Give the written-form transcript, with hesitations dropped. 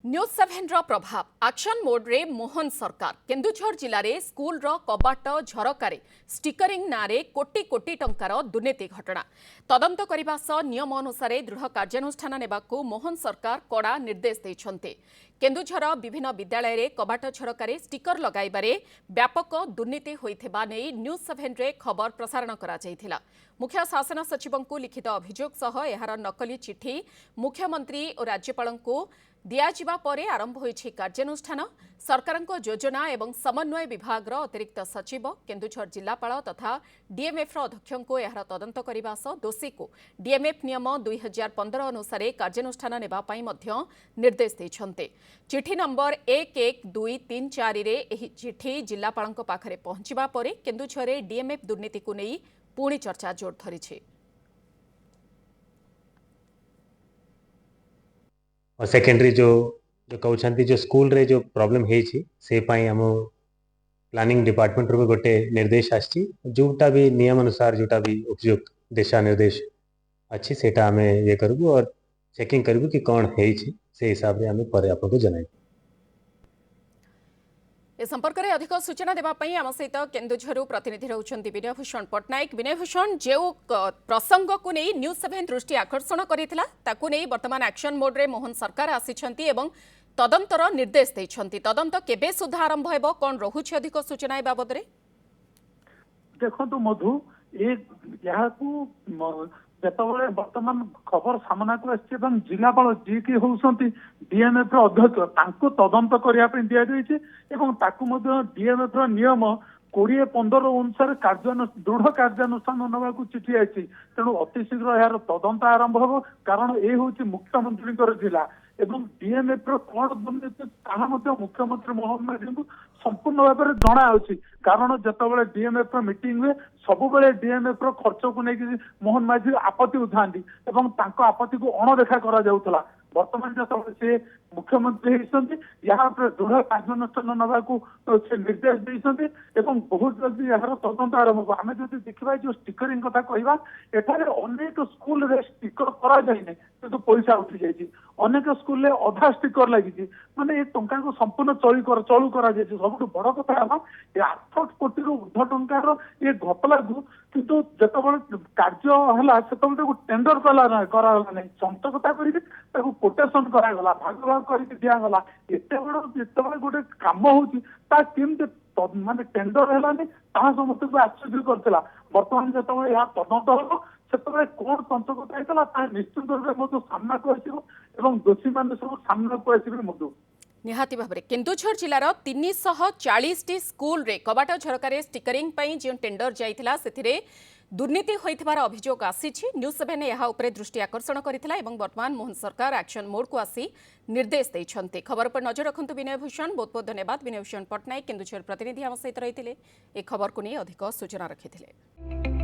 News 7 प्रभाव action mode रे मोहन सरकार केन्दुझर जिले में स्कूल कबाट झरकार स्टिकरिंग नारे कोटी कोटी टंकार दुर्नीति घटना तदंत करने सह नियम अनुसार दृढ़ कार्यानुष्ठान नेबाकू मोहन सरकार कड़ा निर्देश देते। केन्दुझर विभिन्न विद्यालय रे कबाट झरकार स्टिकर लगाइबारे व्यापक दुर्नीति होइथिबा नै न्यूज 7 रे खबर प्रसारण करा जायथिला। मुख्य शासन सचिवंकु लिखित अभियोग सह एहार नकली चिठी मुख्यमंत्री और राज्यपालंकु दियाजिबा परे आरंभ होइछि कार्यानुष्ठान। सरकारक योजना एवं समन्वय विभाग अतिरिक्त सचिव केन्दुझर जिलापाल तथा डीएमएफ अध्यक्षको एहार तदंत करने सह दोषी को डीएमएफ नियम 2015 अनुसार कार्यानुष्ठान नेबा पई मध्य निर्देश दैछन्ते। चिठी नंबर 11234 रे एही चिठी जिलापालक पाखरे पहुंचीबा परे केन्दुझर डीएमएफ दुर्नीति को नहीं पुणी चर्चा जोर धरिछि। और सेकेंडरी जो कहते जो स्कूल रे जो प्रॉब्लम है से हम प्लानिंग डिपार्टमेंट रू गोटे निर्देश आसी जोटा भी नियम अनुसार जोटा भी उपयुक्त दिशा निर्देश अच्छी सेटा आम ये करूँ और चेकिंग करूँ कि कौन है से हिसाब से आम पर आपको जन। ए संपर्क में अधिक सूचना देवाई आम सहित केन्दुझर प्रतिनिधि रहउछन्ति विनय भूषण पट्टनायक। विनय भूषण जो प्रसंग को नहीं न्यूज 7 दृष्टि आकर्षण करिथिला ताकू नहीं वर्तमान एक्शन मोड रे मोहन सरकार आसिछन्ति एवं तदंतर निर्देश दैछन्ति। तदंत केबे सुधा आरंभ हेबो कोन रहुछि अधिक सूचना ए बाबद रे? देखो मधु जेतबले वर्तमान खबर सामना को आसी जिलापाल जी की होउसंती डीएमएफ अध्यक्ष तांको तदंत करिया पे दिया जायछि एवं ताकू मध्य डीएमएफ नियम 2015 अनुसार दृढ़ कार्यानुष्ठान नवाकू चिठी आछि। तेणु अतिशीघ्र यार तदंत आरंभ हो कारण ए होछि मुख्यमंत्री जिला एवं डीएमएफ कौन दुर्नीति ताहा मध्य मुख्यमंत्री मोहन माझी को संपूर्ण भाव में जना अच्छी कारण जितेबाला डीएमएफ मीटिंग हुए सब डीएमएफ खर्च को लेकिन मोहन माझी आपत्ति उठाती आपत्ति को अणदेखा करा वर्तमान जो से मुख्यमंत्री होती दृढ़ कार्यानुष्ठान नवाकू से निर्देश देते बहुत जल्दी यार तदंत आरंभ हो। आम जो देखा जो स्टिकरिंग कथा कहवा एठारे अनेक स्कूल रे स्टिकर करा जाए किंतु पैसा उठी जाइए अनेक स्कूल रे अधा स्टिकर लगी माने टंका को संपूर्ण चलू करा सब बड़ कथा है 8 कोटी ऊर्ध टंकार ये घटला किंतु जिते कार्य है टेंडर कराला नहीं संत कथा कर कोटेशन करागला भाग भाग करके दिगला एते बड़ जिते गोटे कम हो माने टेंडर है समस्त को आश्चर्य करता। बर्तमान जो यह तदंत हम से कौन तंत्रकता होता निश्चित रूप से सामना को दोषी मान सब सामना को आसवे मधु निहाती भाव में केन्दुझर जिलार 340 स्कूल रे कबाट झरकार स्टिकरिंग जो टेंडर जाइथिला सेथिरे दुर्नीति होइथिबार अभियोग आसीछि। न्यूज 7 यह उपरे दृष्टि आकर्षण करिथिला एवं वर्तमान मोहन सरकार एक्शन मोड को आसी निर्देश दैछन्ते। खबर पर नजर रखंतु विनय भूषण। बहुत बहुत धन्यवाद विनय भूषण पट्टनायक केन्दुझर प्रतिनिधि आम सहित रहिथिले ए खबर को नहीं अधिक सूचना रखिथिले।